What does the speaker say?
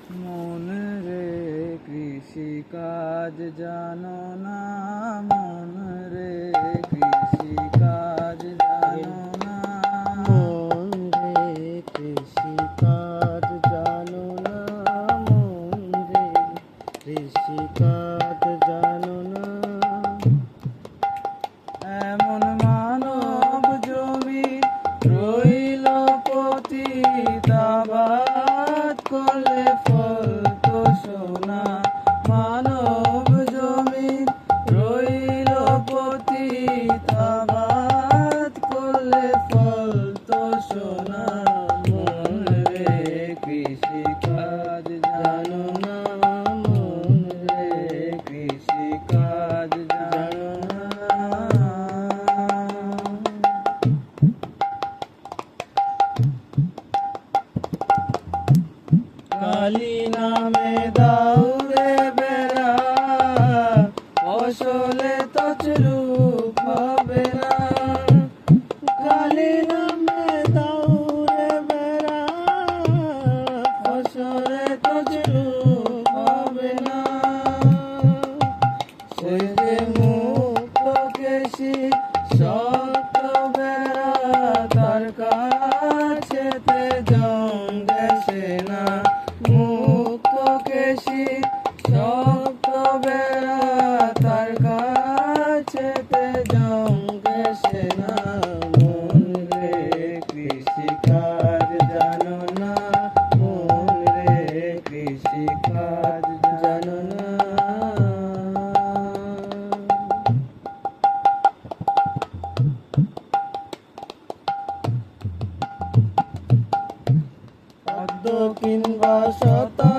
মন রে কৃষি কাজ জানো না, মন রে কৃষি কাজ জানো না, মন রে কৃষি কাজ জানো না, মন রে কৃষি কাজ জানো না। এমন মানব জমি রইল পতিত, আবাদ করলে ফলতো সোনা। মানব জমি রইল পতিত, আবাদ করলে ফলতো সোনা। মন রে কৃষি কাজ জানো না, মন রে কৃষি কাজ জানো না। কালী নামে দাউরে বেড়া, ফসলে তছরূপ হবে না। কালী নামে দাউরে বেড়া, ফসলে তছরূপ হবে না। সে যে মুক্ত কেশি শক্ত বেড়া, তার কাছেতে জঙ্গেছে না। মুক্ত কেশি শক্ত বেড়া, তার কাছেতে জঙ্গেছে না। মন রে কৃষি কাজ জানো না, মন রে কৃষি কাজ জানো না। পদ্ম কিংবা শতা